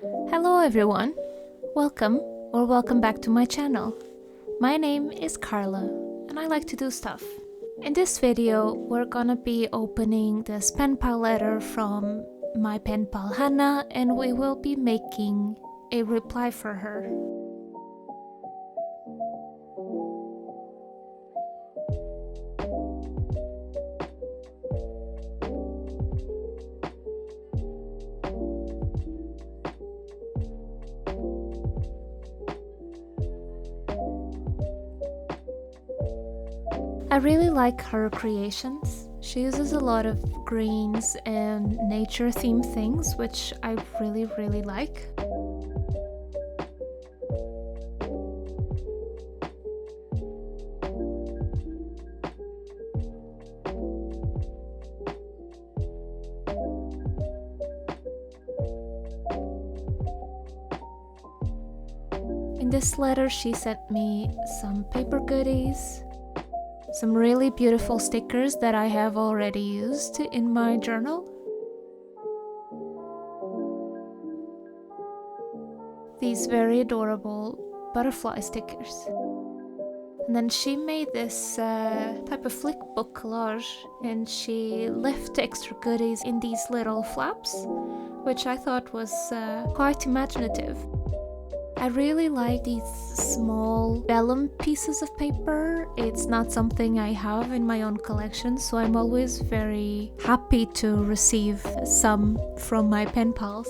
Hello everyone, welcome back to my channel. My name is Carla and I like to do stuff. In this video we're gonna be opening this Penpal letter from my Penpal Hannah, and we will be making a reply for her. I really like her creations. She uses a lot of greens and nature themed things, which I really like. In this letter she sent me some paper goodies, some really beautiful stickers that I have already used in my journal. These very adorable butterfly stickers. And then she made this type of flick book collage, and she left extra goodies in these little flaps, which I thought was quite imaginative. I really like these small vellum pieces of paper. It's not something I have in my own collection, so I'm always very happy to receive some from my pen pals.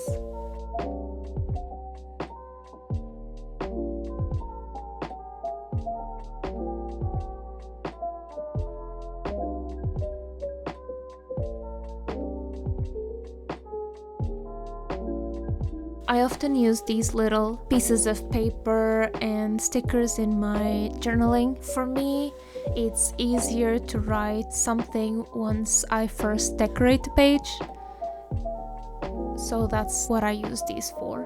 I often use these little pieces of paper and stickers in my journaling. For me, it's easier to write something once I first decorate the page. So that's what I use these for.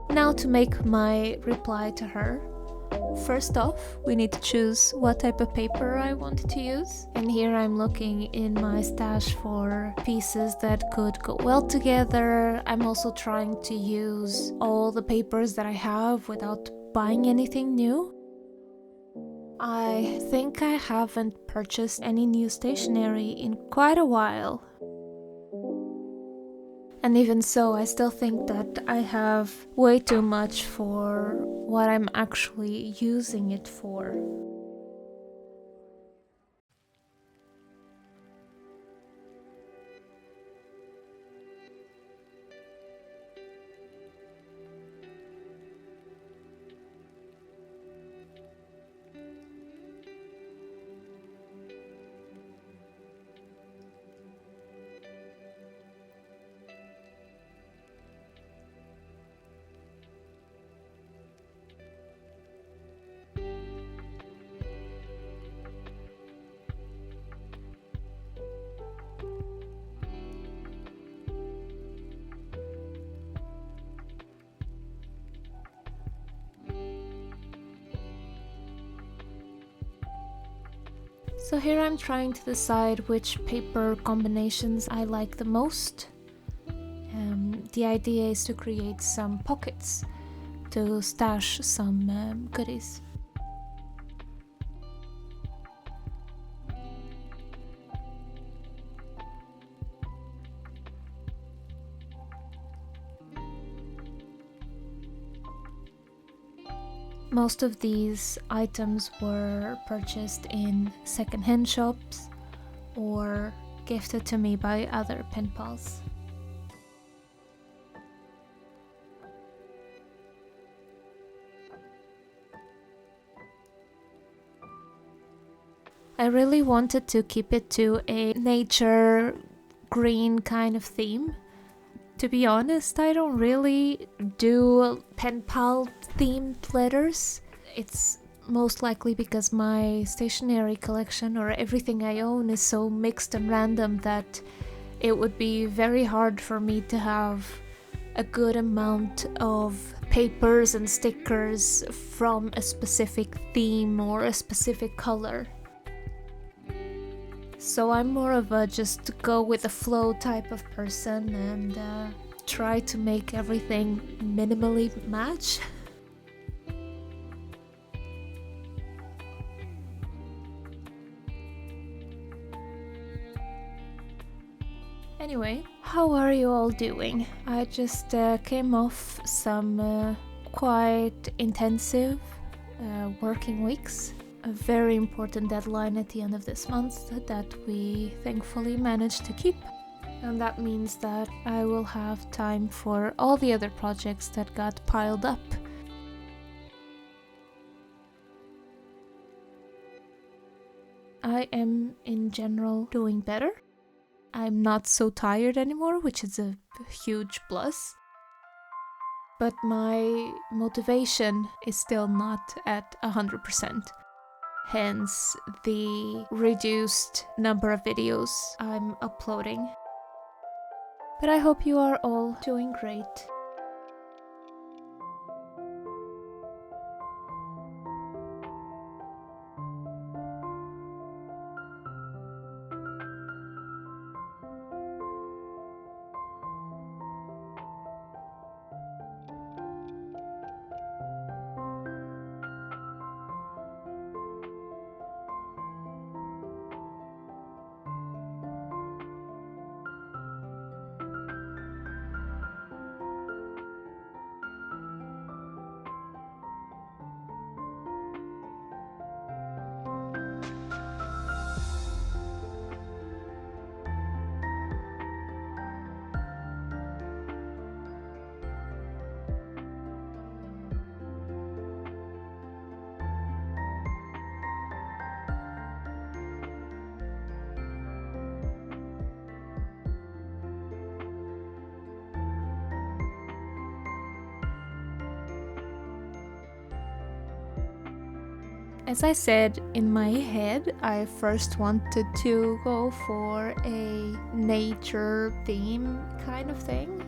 Now to make my reply to her. First off, we need to choose what type of paper I wanted to use. And here I'm looking in my stash for pieces that could go well together. I'm also trying to use all the papers that I have without buying anything new. I think I haven't purchased any new stationery in quite a while. And even so, I still think that I have way too much for what I'm actually using it for. So here I'm trying to decide which paper combinations I like the most. The idea is to create some pockets to stash some goodies. Most of these items were purchased in second-hand shops or gifted to me by other pen pals. I really wanted to keep it to a nature green kind of theme. To be honest, I don't really do pen pal themed letters. It's most likely because my stationery collection or everything I own is so mixed and random that it would be very hard for me to have a good amount of papers and stickers from a specific theme or a specific color. So I'm more of a just go with the flow type of person and try to make everything minimally match. Anyway, how are you all doing? I just came off some quite intensive working weeks. A very important deadline at the end of this month that we thankfully managed to keep. And that means that I will have time for all the other projects that got piled up. I am in general doing better. I'm not so tired anymore, which is a huge plus. But my motivation is still not at 100%. Hence the reduced number of videos I'm uploading. But I hope you are all doing great. As I said, in my head, I first wanted to go for a nature theme kind of thing.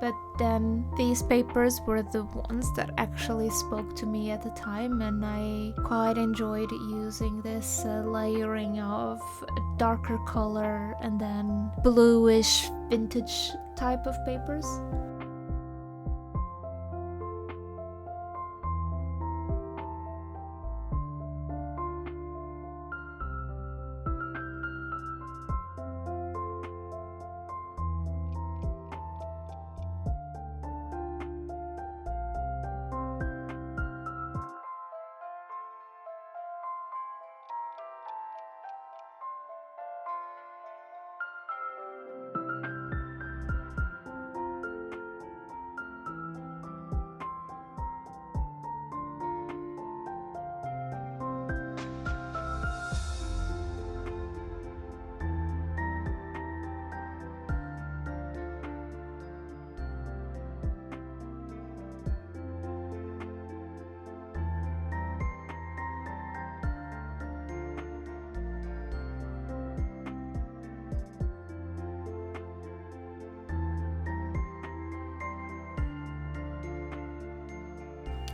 But then these papers were the ones that actually spoke to me at the time, and I quite enjoyed using this layering of darker color and then bluish vintage type of papers.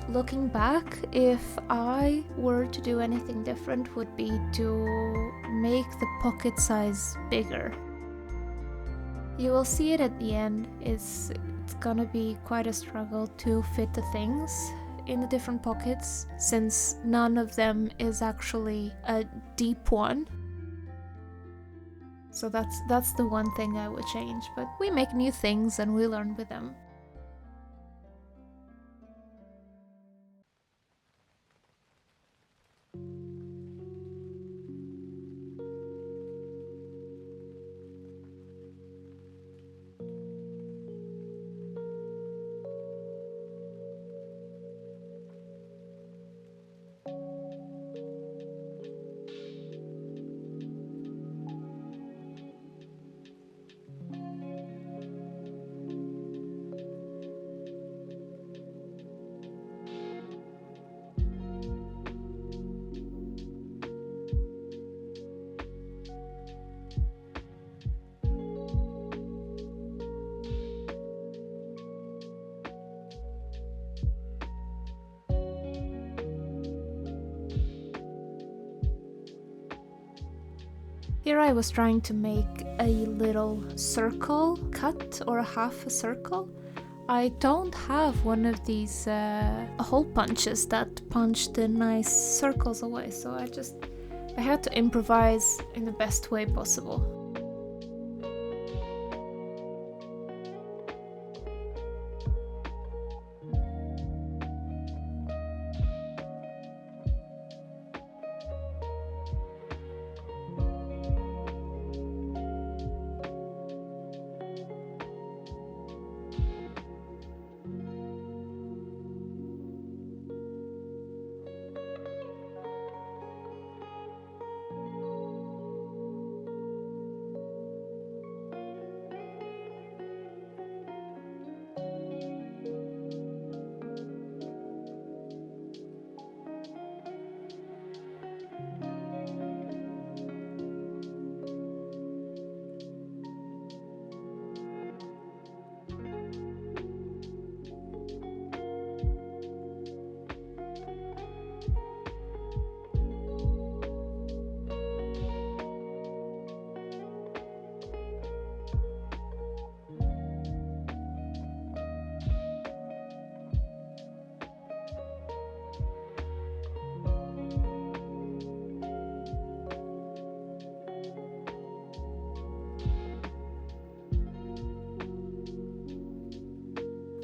Looking back, if I were to do anything different, would be to make the pocket size bigger. You will see it at the end. It's gonna be quite a struggle to fit the things in the different pockets, since none of them is actually a deep one. So that's the one thing I would change, but we make new things and we learn with them. Here I was trying to make a little circle cut or half a circle. I don't have one of these hole punches that punch the nice circles away, so I had to improvise in the best way possible.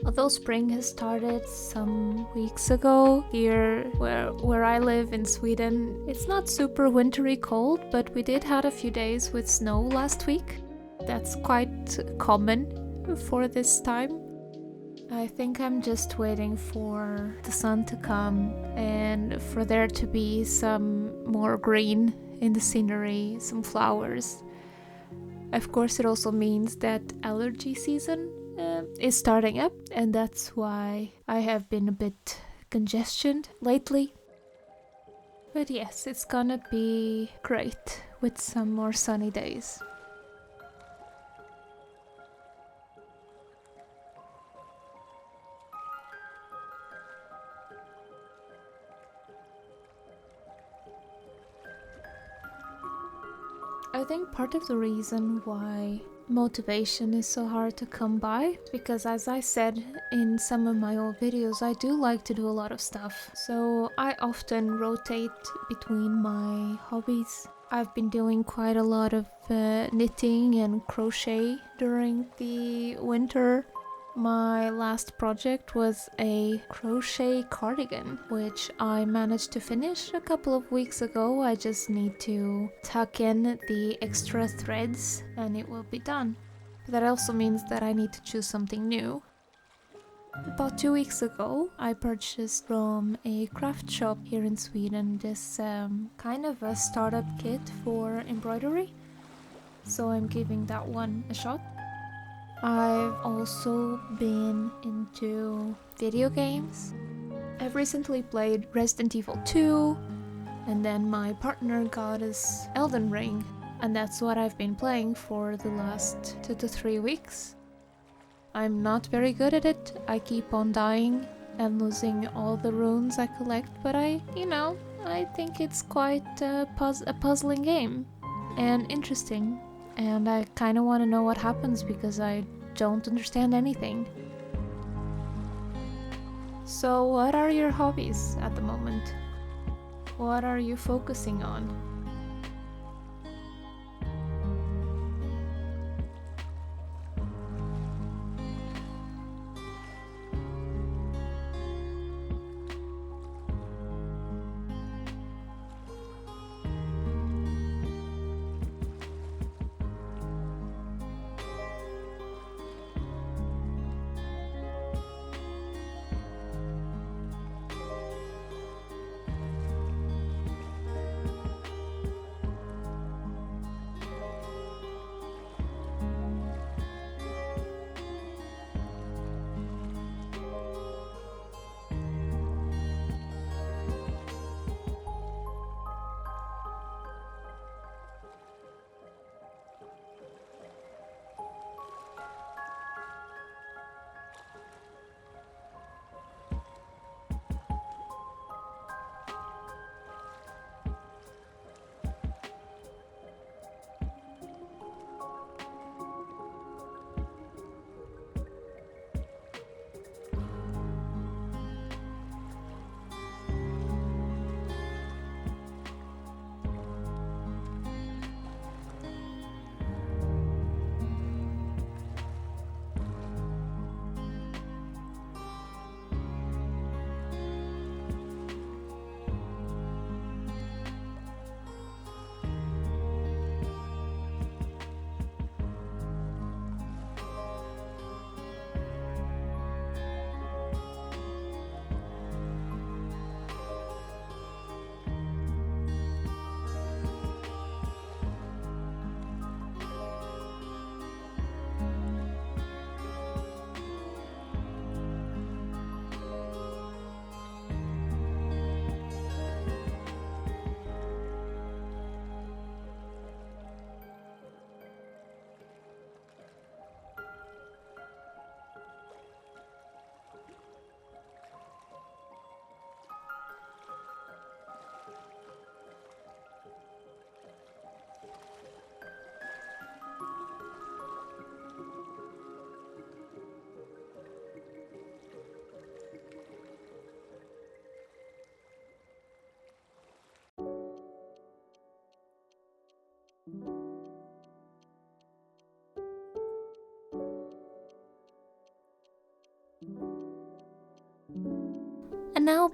Although spring has started some weeks ago here where I live in Sweden, it's not super wintry cold, but we did have a few days with snow last week. That's quite common for this time. I think I'm just waiting for the sun to come and for there to be some more green in the scenery, some flowers. Of course, it also means that allergy season is starting up, and that's why I have been a bit congested lately. But yes, it's gonna be great with some more sunny days. I think part of the reason why motivation is so hard to come by because, as I said in some of my old videos, I do like to do a lot of stuff. So I often rotate between my hobbies. I've been doing quite a lot of knitting and crochet during the winter. My last project was a crochet cardigan, which I managed to finish a couple of weeks ago. I just need to tuck in the extra threads and it will be done. But that also means that I need to choose something new. About 2 weeks ago, I purchased from a craft shop here in Sweden this kind of a startup kit for embroidery. So I'm giving that one a shot. I've also been into video games. I've recently played Resident Evil 2, and then my partner got us Elden Ring, and that's what I've been playing for the last 2 to 3 weeks. I'm not very good at it. I keep on dying and losing all the runes I collect, but I think it's quite a puzzling game and interesting. And I kind of want to know what happens because I don't understand anything. So what are your hobbies at the moment? What are you focusing on?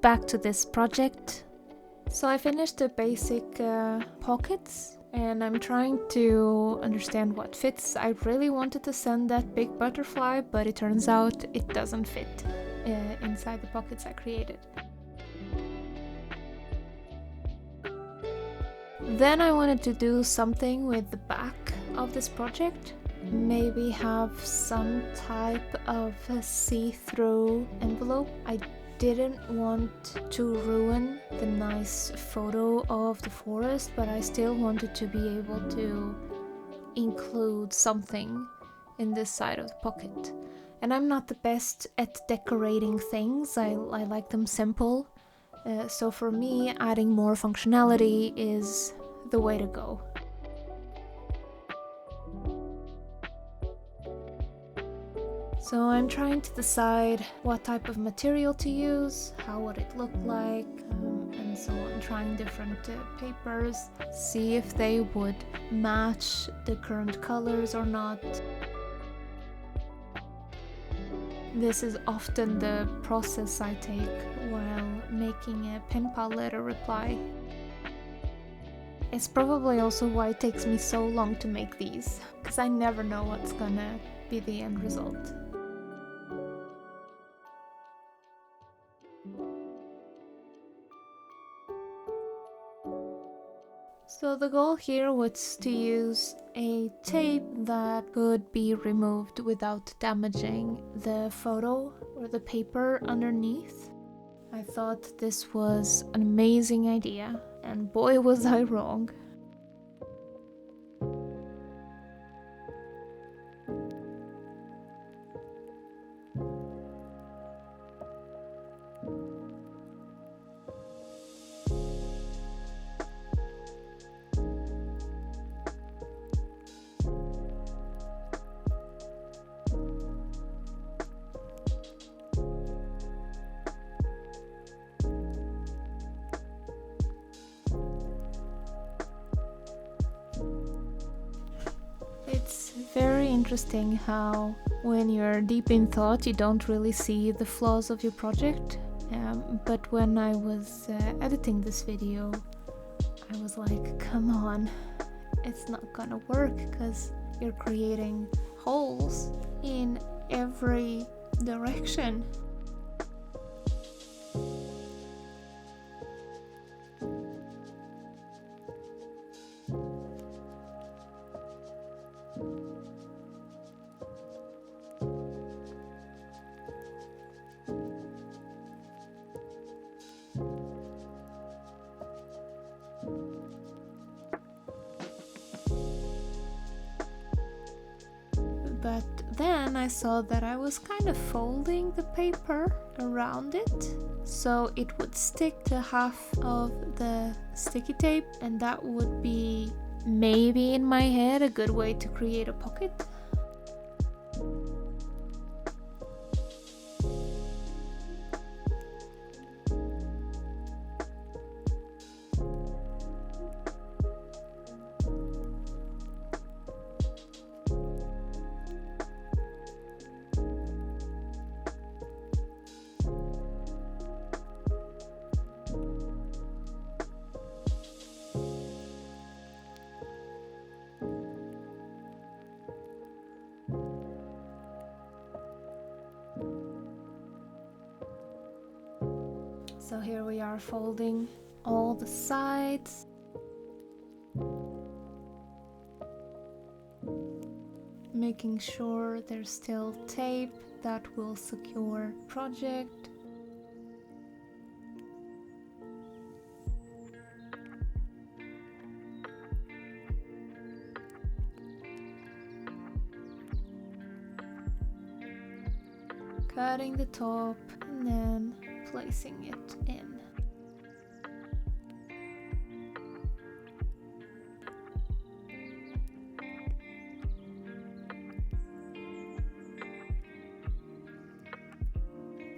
back to this project. So I finished the basic pockets, and I'm trying to understand what fits. I really wanted to send that big butterfly, but it turns out it doesn't fit inside the pockets I created. Then I wanted to do something with the back of this project. Maybe have some type of a see-through envelope. I didn't want to ruin the nice photo of the forest, but I still wanted to be able to include something in this side of the pocket. And I'm not the best at decorating things. I like them simple. So for me, adding more functionality is the way to go. So I'm trying to decide what type of material to use, how would it look like, and so on. Trying different papers, see if they would match the current colors or not. This is often the process I take while making a Penpal letter reply. It's probably also why it takes me so long to make these, because I never know what's gonna be the end result. So the goal here was to use a tape that could be removed without damaging the photo or the paper underneath. I thought this was an amazing idea, and boy was I wrong. It's very interesting how when you're deep in thought you don't really see the flaws of your project, but when I was editing this video I was like, come on, it's not gonna work because you're creating holes in every direction. But then I saw that I was kind of folding the paper around it, so it would stick to half of the sticky tape, and that would be, maybe in my head, a good way to create a pocket. So here we are folding all the sides. Making sure there's still tape that will secure project. Cutting the top and then placing it in.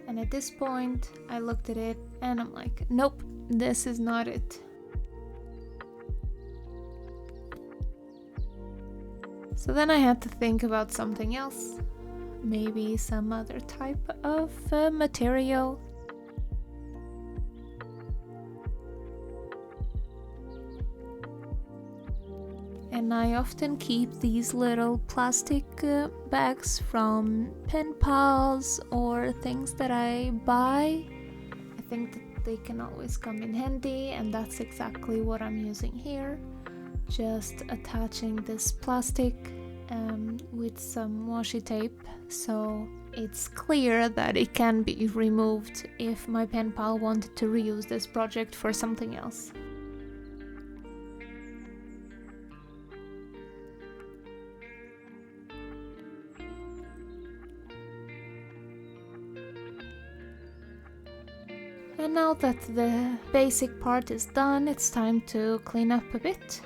And at this point, I looked at it and I'm like, nope, this is not it. So then I had to think about something else. Maybe some other type of material. And I often keep these little plastic bags from Penpals or things that I buy. I think that they can always come in handy, and that's exactly what I'm using here. Just attaching this plastic with some washi tape, so it's clear that it can be removed if my pen pal wanted to reuse this project for something else. And now that the basic part is done, it's time to clean up a bit.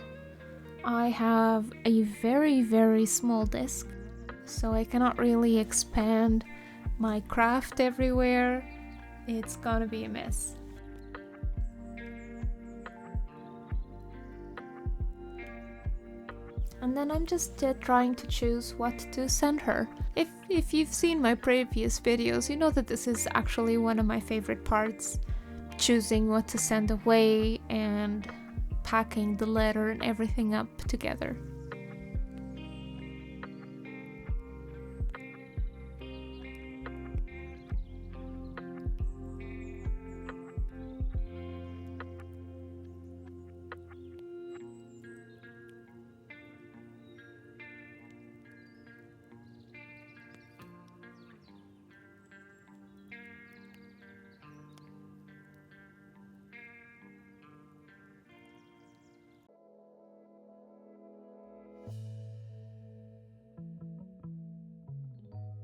I have a very small desk, so I cannot really expand my craft everywhere. It's gonna be a mess. And then I'm just trying to choose what to send her. If you've seen my previous videos, you know that this is actually one of my favorite parts. Choosing what to send away and packing the letter and everything up together.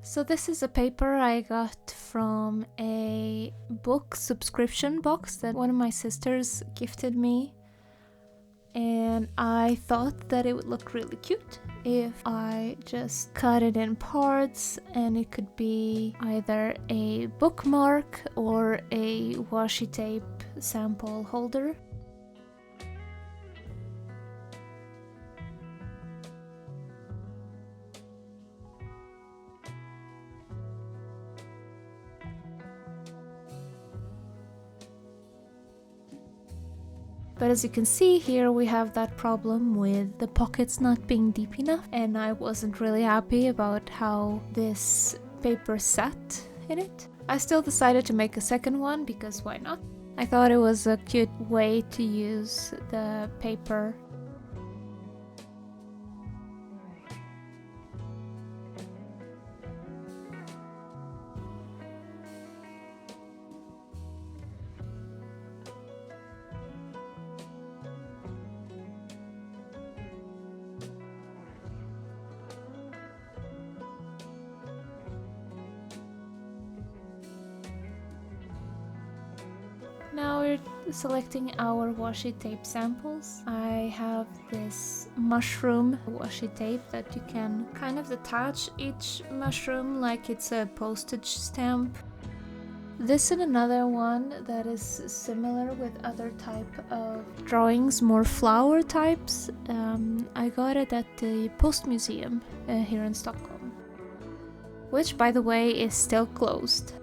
So this is a paper I got from a book subscription box that one of my sisters gifted me, and I thought that it would look really cute if I just cut it in parts, and it could be either a bookmark or a washi tape sample holder. But as you can see here, we have that problem with the pockets not being deep enough, and I wasn't really happy about how this paper sat in it. I still decided to make a second one because why not? I thought it was a cute way to use the paper. Now we're selecting our washi tape samples. I have this mushroom washi tape that you can kind of detach each mushroom like it's a postage stamp. This and another one that is similar with other type of drawings, more flower types. I got it at the Post Museum here in Stockholm, which by the way is still closed.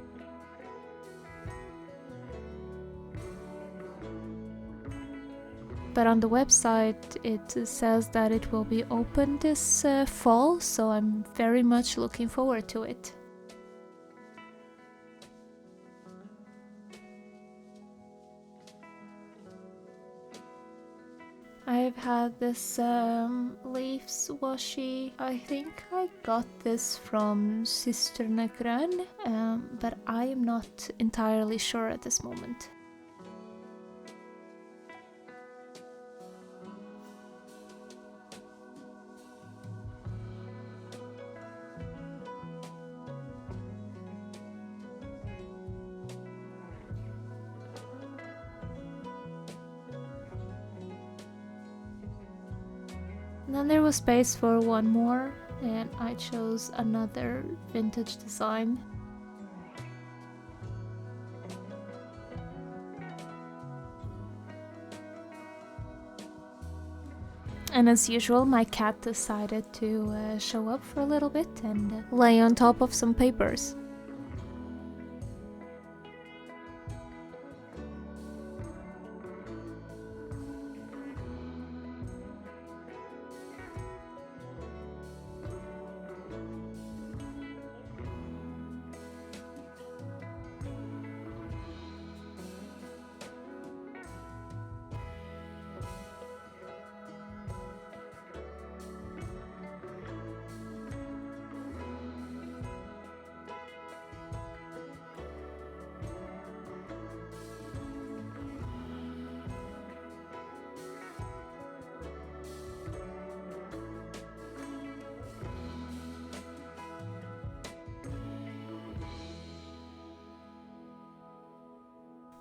But on the website it says that it will be open this fall, so I'm very much looking forward to it. I've had this leaves washi. I think I got this from Systrarna Grön, but I am not entirely sure at this moment. And then there was space for one more, and I chose another vintage design. And as usual, my cat decided to show up for a little bit and lay on top of some papers.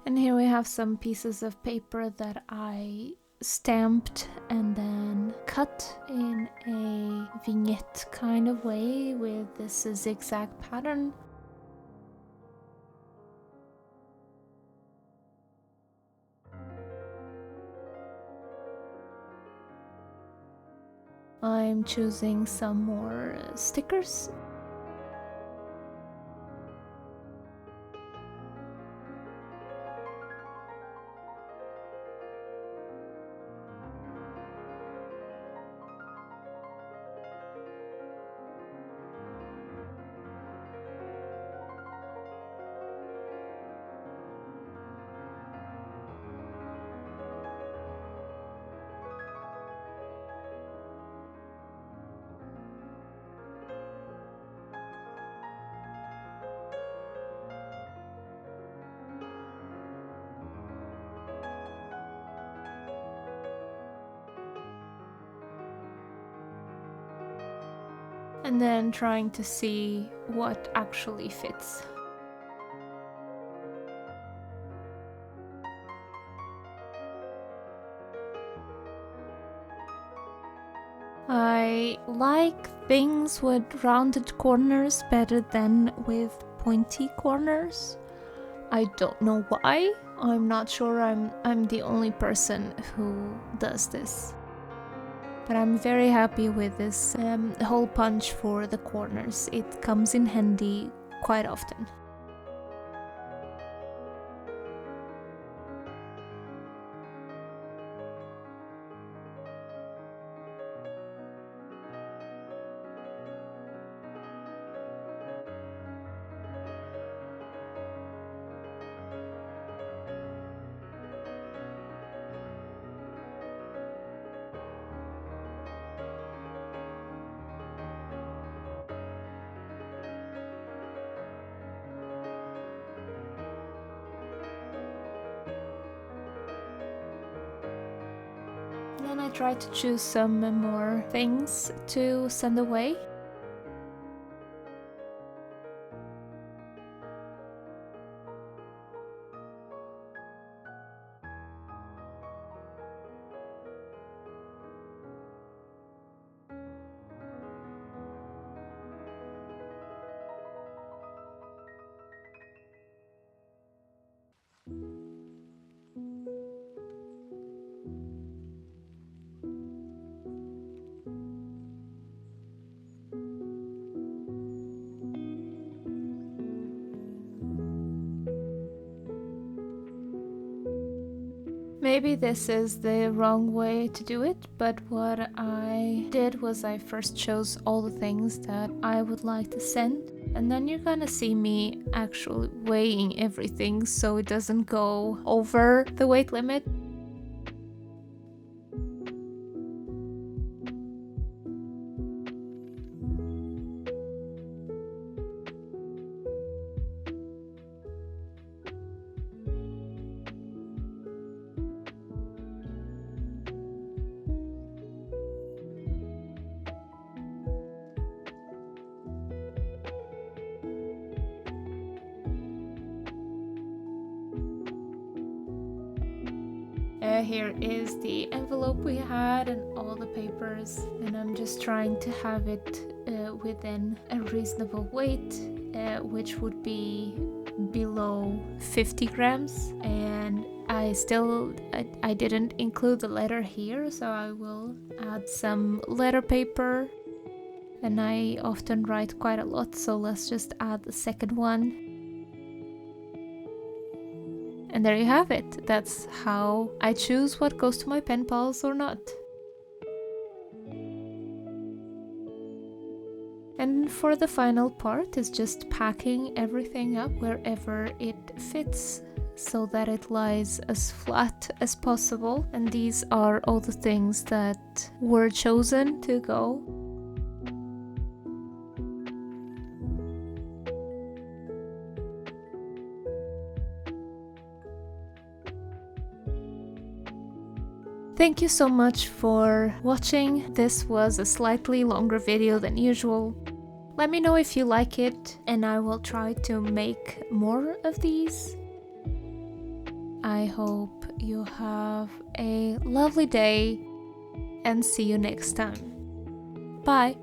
And here we have some pieces of paper that I stamped and then cut in a vignette kind of way with this zigzag pattern. I'm choosing some more stickers. And then trying to see what actually fits. I like things with rounded corners better than with pointy corners. I don't know why. I'm not sure I'm the only person who does this. But I'm very happy with this hole punch for the corners. It comes in handy quite often. Then I try to choose some more things to send away. Maybe this is the wrong way to do it, but what I did was I first chose all the things that I would like to send, and then you're gonna see me actually weighing everything so it doesn't go over the weight limit. Here is the envelope we had and all the papers, and I'm just trying to have it within a reasonable weight, which would be below 50 grams. And I didn't include the letter here, so I will add some letter paper, and I often write quite a lot, so let's just add the second one. And there you have it. That's how I choose what goes to my pen pals or not. And for the final part is just packing everything up wherever it fits so that it lies as flat as possible. And these are all the things that were chosen to go. Thank you so much for watching. This was a slightly longer video than usual. Let me know if you like it, and I will try to make more of these. I hope you have a lovely day and see you next time. Bye!